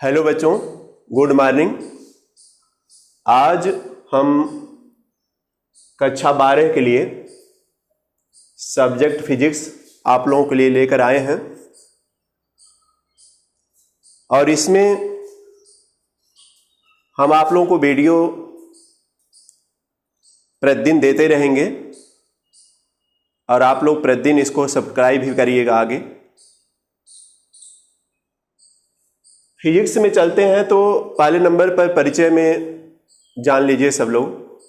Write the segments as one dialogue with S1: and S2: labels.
S1: Hello बच्चों, good morning. आज हम कक्षा 12 के लिए सब्जेक्ट फिजिक्स आप लोगों के लिए लेकर आए हैं और इसमें हम आप लोगों को वीडियो प्रतिदिन देते रहेंगे और आप लोग प्रतिदिन इसको सब्सक्राइब भी करिएगा। आगे फिजिक्स में चलते हैं तो पहले नंबर पर परिचय में जान लीजिए सब लोग।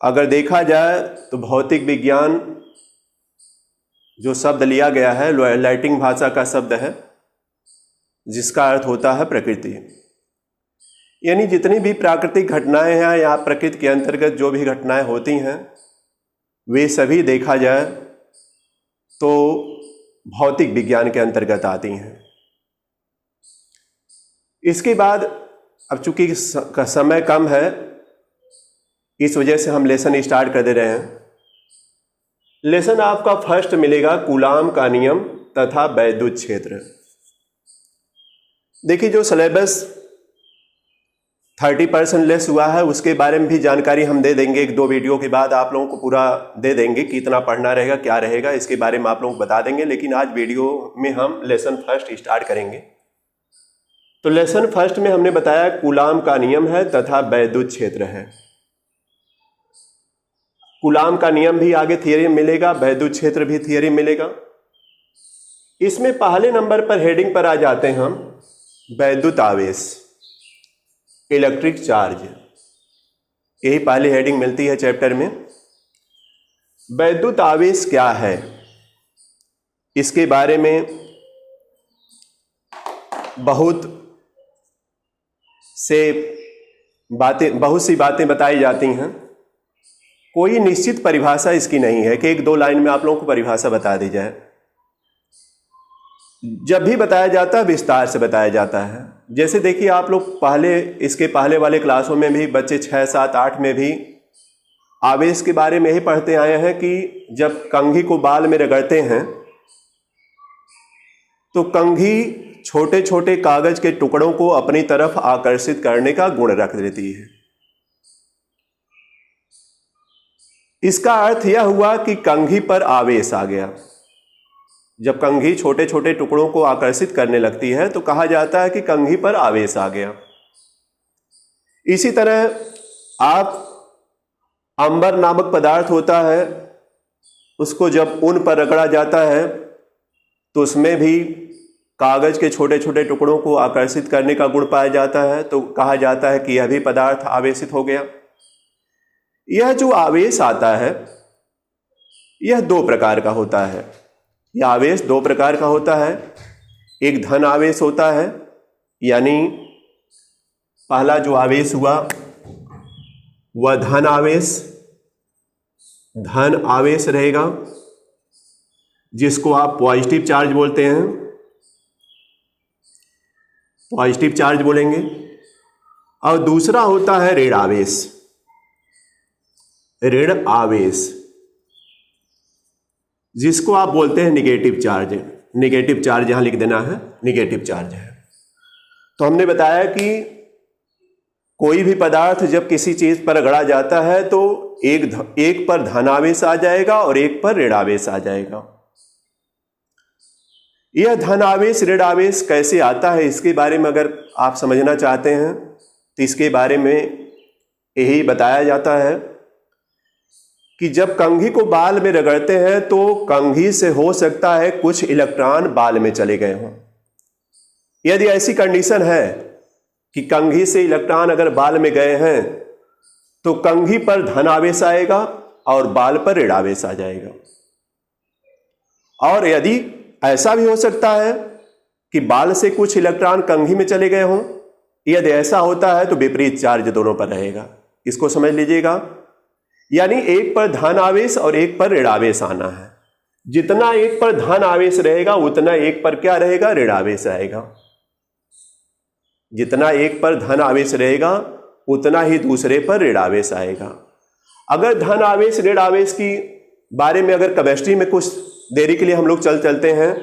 S1: अगर देखा जाए तो भौतिक विज्ञान जो शब्द लिया गया है लैटिन भाषा का शब्द है जिसका अर्थ होता है प्रकृति। यानी जितनी भी प्राकृतिक घटनाएं हैं या प्रकृति के अंतर्गत जो भी घटनाएं होती हैं वे सभी देखा जाए तो भौतिक विज्ञान के अंतर्गत आती हैं। इसके बाद अब चूंकि समय कम है इस वजह से हम लेसन स्टार्ट कर दे रहे हैं। लेसन आपका फर्स्ट मिलेगा कूलाम का नियम तथा वैद्युत क्षेत्र। देखिए जो सिलेबस 30% लेस हुआ है उसके बारे में भी जानकारी हम दे देंगे। एक दो वीडियो के बाद आप लोगों को पूरा दे देंगे कि कितना पढ़ना रहेगा क्या रहेगा इसके बारे में आप लोगों को बता देंगे। लेकिन आज वीडियो में हम लेसन फर्स्ट स्टार्ट करेंगे। तो लेसन फर्स्ट में हमने बताया कूलाम का नियम है तथा वैद्युत क्षेत्र है। कूलाम का नियम भी आगे थियरी मिलेगा, वैद्युत क्षेत्र भी थियरी मिलेगा। इसमें पहले नंबर पर हेडिंग पर आ जाते हैं हम वैद्युत आवेश, इलेक्ट्रिक चार्ज। यही पहली हेडिंग मिलती है चैप्टर में। वैद्युत आवेश क्या है इसके बारे में बहुत सी बातें बताई जाती हैं। कोई निश्चित परिभाषा इसकी नहीं है कि एक दो लाइन में आप लोगों को परिभाषा बता दी जाए। जब भी बताया जाता है विस्तार से बताया जाता है। जैसे देखिए आप लोग इसके पहले वाले क्लासों में भी बच्चे 6, 7, 8 में भी आवेश के बारे में ही पढ़ते आए हैं कि जब कंघी को बाल में रगड़ते हैं तो कंघी छोटे छोटे कागज के टुकड़ों को अपनी तरफ आकर्षित करने का गुण रख देती है। इसका अर्थ यह हुआ कि कंघी पर आवेश आ गया। जब कंघी छोटे छोटे टुकड़ों को आकर्षित करने लगती है तो कहा जाता है कि कंघी पर आवेश आ गया। इसी तरह आप अंबर नामक पदार्थ होता है उसको जब ऊन पर रगड़ा जाता है तो उसमें भी कागज के छोटे छोटे टुकड़ों को आकर्षित करने का गुण पाया जाता है। तो कहा जाता है कि यह भी पदार्थ आवेशित हो गया। यह जो आवेश आता है यह दो प्रकार का होता है। यह आवेश दो प्रकार का होता है। एक धन आवेश होता है, यानी पहला जो आवेश हुआ वह धन आवेश रहेगा जिसको आप पॉजिटिव चार्ज बोलते हैं, पॉजिटिव चार्ज बोलेंगे। और दूसरा होता है ऋण आवेश जिसको आप बोलते हैं निगेटिव चार्ज। निगेटिव चार्ज यहां लिख देना है, निगेटिव चार्ज है। तो हमने बताया कि कोई भी पदार्थ जब किसी चीज पर रगड़ा जाता है तो एक पर धनावेश आ जाएगा और एक पर ऋण आवेश आ जाएगा। यह धन आवेश ऋण आवेश कैसे आता है इसके बारे में अगर आप समझना चाहते हैं तो इसके बारे में यही बताया जाता है कि जब कंघी को बाल में रगड़ते हैं तो कंघी से हो सकता है कुछ इलेक्ट्रॉन बाल में चले गए हों। यदि ऐसी कंडीशन है कि कंघी से इलेक्ट्रॉन अगर बाल में गए हैं तो कंघी पर धन आवेश आएगा और बाल पर ऋण आवेश आ जाएगा। और यदि ऐसा भी हो सकता है कि बाल से कुछ इलेक्ट्रॉन कंघी में चले गए हों। यदि ऐसा होता है तो विपरीत चार्ज दोनों पर रहेगा। इसको समझ लीजिएगा। यानी एक पर धन आवेश और एक पर ऋण आवेश आना है। जितना एक पर धन आवेश रहेगा उतना एक पर क्या रहेगा, ऋण आवेश आएगा। जितना एक पर धन आवेश रहेगा उतना ही दूसरे पर ऋण आवेश आएगा। अगर धन आवेश ऋण आवेश की बारे में अगर केमिस्ट्री में कुछ देरी के लिए हम लोग चलते हैं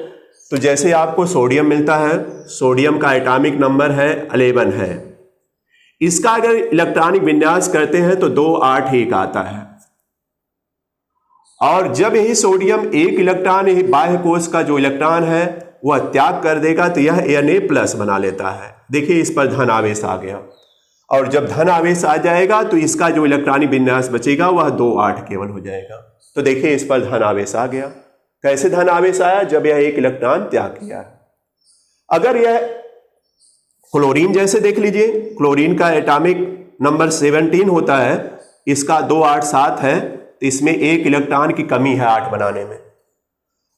S1: तो जैसे आपको सोडियम मिलता है, सोडियम का एटॉमिक नंबर है 11 है, इसका अगर इलेक्ट्रॉनिक विन्यास करते हैं तो 281 आता है। और जब यही सोडियम एक इलेक्ट्रॉन यही बाह्य कोश का जो इलेक्ट्रॉन है वह त्याग कर देगा तो यह Na+ बना लेता है। देखिए इस पर धन आवेश आ गया, और जब धन आवेश आ जाएगा तो इसका जो इलेक्ट्रॉनिक विन्यास बचेगा वह 2,8 केवल हो जाएगा। तो देखिए इस पर धन आवेश आ गया। कैसे धन आवेश आया? जब यह एक इलेक्ट्रॉन त्याग किया है। अगर यह क्लोरीन जैसे देख लीजिए, क्लोरीन का एटॉमिक नंबर 17 होता है, इसका 287 है, तो इसमें एक इलेक्ट्रॉन की कमी है 8 बनाने में।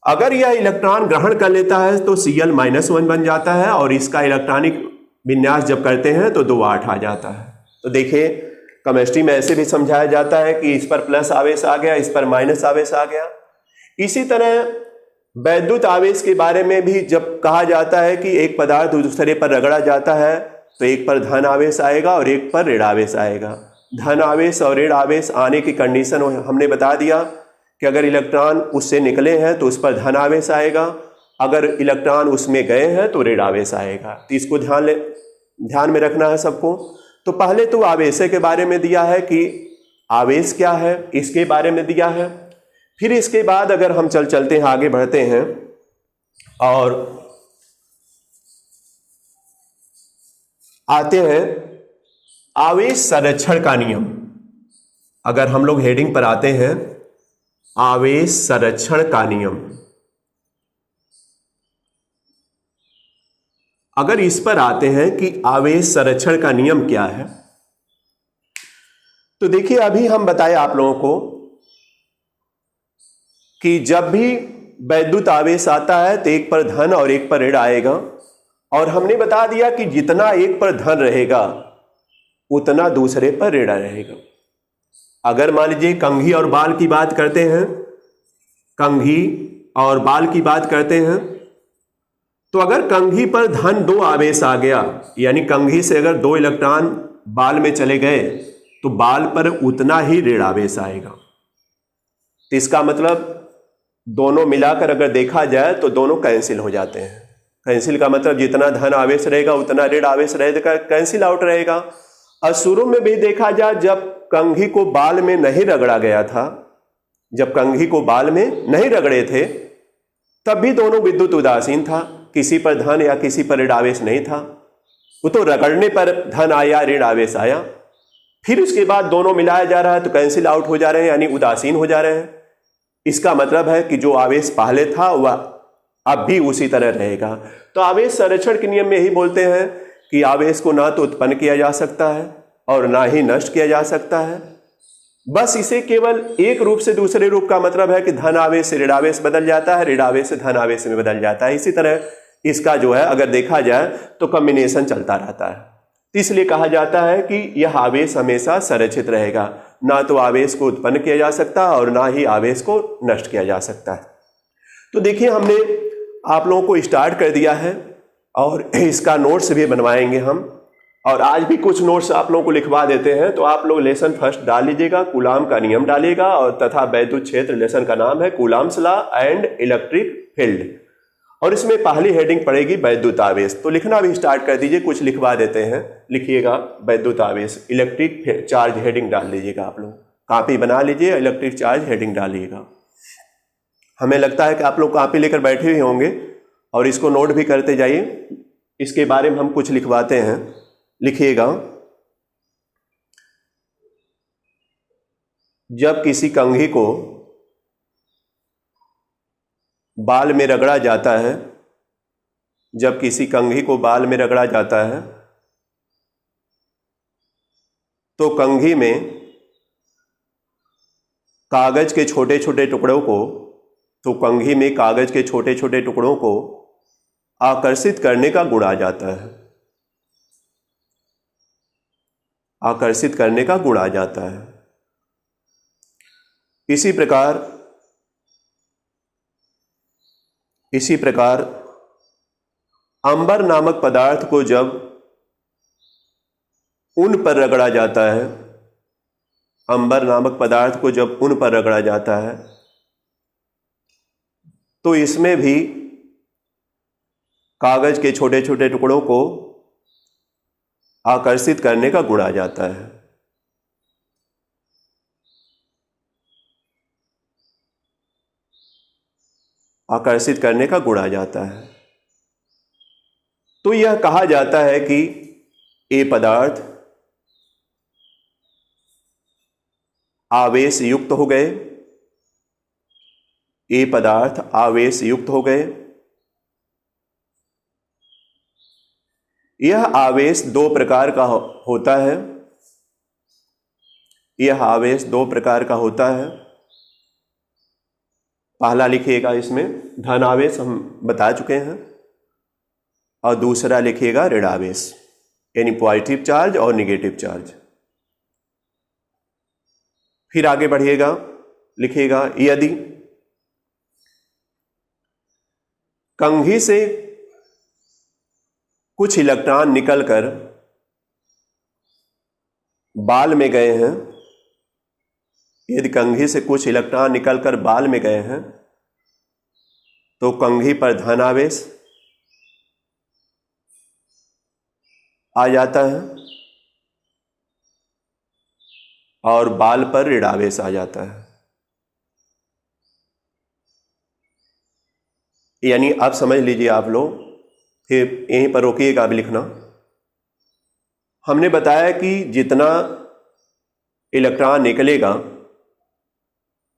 S1: अगर यह इलेक्ट्रॉन ग्रहण कर लेता है तो Cl-1 बन जाता है, और इसका इलेक्ट्रॉनिक विन्यास जब करते हैं तो 2,8 आ जाता है। तो देखिए केमिस्ट्री में ऐसे भी समझाया जाता है कि इस पर प्लस आवेश आ गया, इस पर माइनस आवेश आ गया। इसी तरह वैद्युत आवेश के बारे में भी जब कहा जाता है कि एक पदार्थ दूसरे पर रगड़ा जाता है तो एक पर धन आवेश आएगा और एक पर ऋण आवेश आएगा। धन आवेश और ऋण आवेश आने की कंडीशन हमने बता दिया कि अगर इलेक्ट्रॉन उससे निकले हैं तो उस पर धन आवेश आएगा, अगर इलेक्ट्रॉन उसमें गए हैं तो ऋण आवेश आएगा। तो इसको ध्यान में रखना है सबको। तो पहले तो आवेश के बारे में दिया है कि आवेश क्या है, इसके बारे में दिया है। फिर इसके बाद अगर हम चलते हैं, आगे बढ़ते हैं और आते हैं आवेश संरक्षण का नियम। अगर हम लोग हेडिंग पर आते हैं आवेश संरक्षण का नियम, अगर इस पर आते हैं कि आवेश संरक्षण का नियम क्या है, तो देखिए अभी हम बताए आप लोगों को कि जब भी वैद्युत आवेश आता है तो एक पर धन और एक पर ऋण आएगा, और हमने बता दिया कि जितना एक पर धन रहेगा उतना दूसरे पर ऋण रहेगा। अगर मान लीजिए कंघी और बाल की बात करते हैं, कंघी और बाल की बात करते हैं, तो अगर कंघी पर धन 2 आवेश आ गया, यानी कंघी से अगर 2 इलेक्ट्रॉन बाल में चले गए तो बाल पर उतना ही ऋण आवेश आएगा। तो इसका मतलब दोनों मिलाकर अगर देखा जाए तो दोनों कैंसिल हो जाते हैं। कैंसिल का मतलब जितना धन आवेश रहेगा उतना ऋण आवेश रहेगा, कैंसिल आउट रहेगा। और शुरू में भी देखा जाए जब कंघी को बाल में नहीं रगड़ा गया था, जब कंघी को बाल में नहीं रगड़े थे तब भी दोनों विद्युत उदासीन था, किसी पर धन या किसी पर ऋण आवेश नहीं था। वो तो रगड़ने पर धन आया, ऋण आवेश आया, फिर उसके बाद दोनों मिलाया जा रहा है तो कैंसिल आउट हो जा रहे हैं, यानी उदासीन हो जा रहे हैं। इसका मतलब है कि जो आवेश पहले था वह अब भी उसी तरह रहेगा। तो आवेश संरक्षण के नियम में यही बोलते हैं कि आवेश को ना तो उत्पन्न किया जा सकता है और ना ही नष्ट किया जा सकता है, बस इसे केवल एक रूप से दूसरे रूप का मतलब है कि धन आवेश से ऋण आवेश बदल जाता है, ऋण आवेश से धन आवेश में बदल जाता है। इसी तरह इसका जो है अगर देखा जाए तो कॉम्बिनेशन चलता रहता है। इसलिए कहा जाता है कि यह आवेश हमेशा संरक्षित रहेगा, ना तो आवेश को उत्पन्न किया जा सकता और ना ही आवेश को नष्ट किया जा सकता है। तो देखिए हमने आप लोगों को स्टार्ट कर दिया है और इसका नोट्स भी बनवाएंगे हम, और आज भी कुछ नोट्स आप लोगों को लिखवा देते हैं। तो आप लोग लेसन फर्स्ट डाल लीजिएगा, कूलाम का नियम डालिएगा, और तथा वैद्युत क्षेत्र लेसन का नाम है coulombs law and electric field, और इसमें पहली हेडिंग पड़ेगी वैद्युत आवेश। तो लिखना भी स्टार्ट कर दीजिए, कुछ लिखवा देते हैं, लिखिएगा वैद्युत आवेश, इलेक्ट्रिक चार्ज हेडिंग डाल दीजिएगा। आप लोग कॉपी बना लीजिए, इलेक्ट्रिक चार्ज हेडिंग डालिएगा। हमें लगता है कि आप लोग कॉपी लेकर बैठे हुए होंगे और इसको नोट भी करते जाइए। इसके बारे में हम कुछ लिखवाते हैं, लिखिएगा। जब किसी कंघी को बाल में रगड़ा जाता है, जब किसी कंघी को बाल में रगड़ा जाता है तो कंघी में कागज के छोटे छोटे टुकड़ों को, तो कंघी में कागज के छोटे छोटे टुकड़ों को आकर्षित करने का गुण आ जाता है, आकर्षित करने का गुण आ जाता है। इसी प्रकार अंबर नामक पदार्थ को जब ऊन पर रगड़ा जाता है, अंबर नामक पदार्थ को जब ऊन पर रगड़ा जाता है तो इसमें भी कागज के छोटे छोटे टुकड़ों को आकर्षित करने का गुण आ जाता है। आकर्षित करने का गुण आ जाता है। तो यह कहा जाता है कि ये पदार्थ आवेश युक्त हो गए, ये पदार्थ आवेश युक्त हो गए। यह आवेश दो प्रकार का होता है। यह आवेश दो प्रकार का होता है। पहला लिखिएगा इसमें धन आवेश, हम बता चुके हैं, और दूसरा लिखिएगा ऋण आवेश, यानी पॉजिटिव चार्ज और नेगेटिव चार्ज। फिर आगे बढ़िएगा, लिखिएगा यदि कंघी से कुछ इलेक्ट्रॉन निकलकर बाल में गए हैं, यदि कंघी से कुछ इलेक्ट्रॉन निकलकर बाल में गए हैं तो कंघी पर धन आवेश आ जाता है और बाल पर ऋण आवेश आ जाता है। यानी अब समझ लीजिए आप लोग, फिर यहीं पर रोकिएगा अब लिखना। हमने बताया कि जितना इलेक्ट्रॉन निकलेगा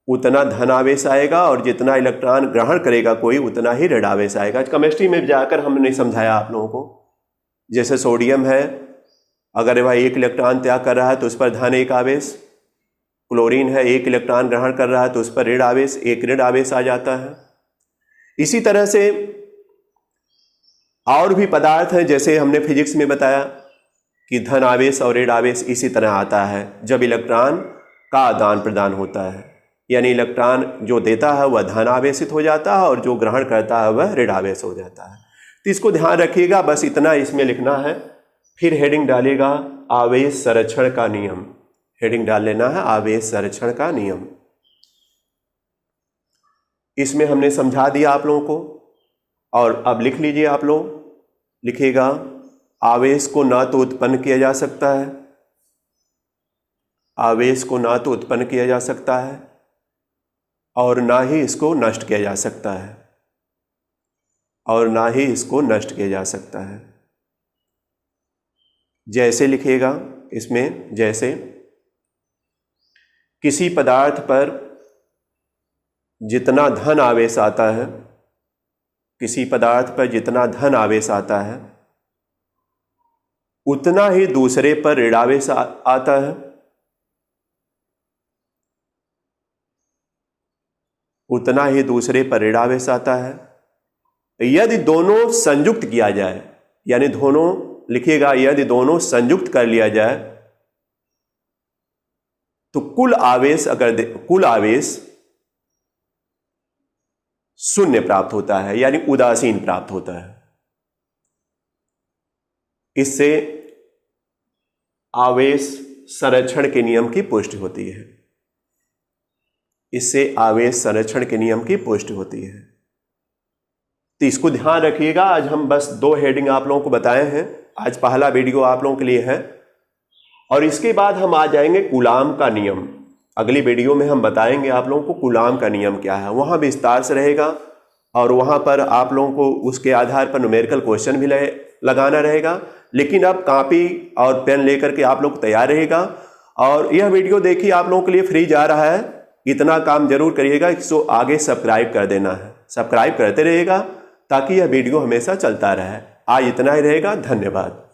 S1: उतना धन आवेश आएगा और जितना इलेक्ट्रॉन ग्रहण करेगा कोई उतना ही ऋण आवेश आएगा। केमिस्ट्री में जाकर हमने समझाया आप लोगों को। जैसे सोडियम है, अगर वह एक इलेक्ट्रॉन त्याग कर रहा है तो उस पर धन एक आवेश, क्लोरीन है एक इलेक्ट्रॉन ग्रहण कर रहा है तो उस पर ऋण आवेश, एक ऋण आवेश आ जाता है। इसी तरह से और भी पदार्थ हैं, जैसे हमने फिजिक्स में बताया कि धन आवेश और ऋण आवेश इसी तरह आता है जब इलेक्ट्रॉन का आदान प्रदान होता है। यानी इलेक्ट्रॉन जो देता है वह धन आवेशित हो जाता है और जो ग्रहण करता है वह ऋण आवेश हो जाता है। तो इसको ध्यान रखिएगा, बस इतना इसमें लिखना है। फिर हेडिंग डालिएगा आवेश संरक्षण का नियम। हेडिंग डाल लेना है आवेश संरक्षण का नियम। इसमें हमने समझा दिया आप लोगों को, और अब लिख लीजिए आप लोग। लिखिएगा आवेश को ना तो उत्पन्न किया जा सकता है, आवेश को ना तो उत्पन्न किया जा सकता है और ना ही इसको नष्ट किया जा सकता है, और ना ही इसको नष्ट किया जा सकता है। जैसे लिखिएगा इसमें, जैसे किसी पदार्थ पर जितना धन आवेश आता है, किसी पदार्थ पर जितना धन आवेश आता है उतना ही दूसरे पर ऋण आवेश आता है, उतना ही दूसरे पर ऋण आवेश आता है। यदि दोनों संयुक्त किया जाए, यानी दोनों लिखिएगा, यदि दोनों संयुक्त कर लिया जाए तो कुल आवेश कुल आवेश शून्य प्राप्त होता है, यानी उदासीन प्राप्त होता है। इससे आवेश संरक्षण के नियम की पुष्टि होती है। इससे आवेश संरक्षण के नियम की पुष्टि होती है। तो इसको ध्यान रखिएगा। आज हम बस 2 हेडिंग आप लोगों को बताए हैं। आज पहला वीडियो आप लोगों के लिए है, और इसके बाद हम आ जाएंगे कूलाम का नियम। अगली वीडियो में हम बताएंगे आप लोगों को कूलाम का नियम क्या है, वहाँ विस्तार से रहेगा, और वहाँ पर आप लोगों को उसके आधार पर न्यूमेरिकल क्वेश्चन भी लगाना रहेगा। लेकिन अब कॉपी और पेन लेकर के आप लोग तैयार रहेगा। और यह वीडियो देखिए, आप लोगों के लिए फ्री जा रहा है, इतना काम जरूर करिएगा। इसको आगे सब्सक्राइब कर देना है, सब्सक्राइब करते रहिएगा ताकि यह वीडियो हमेशा चलता रहे। आज इतना ही रहेगा। धन्यवाद।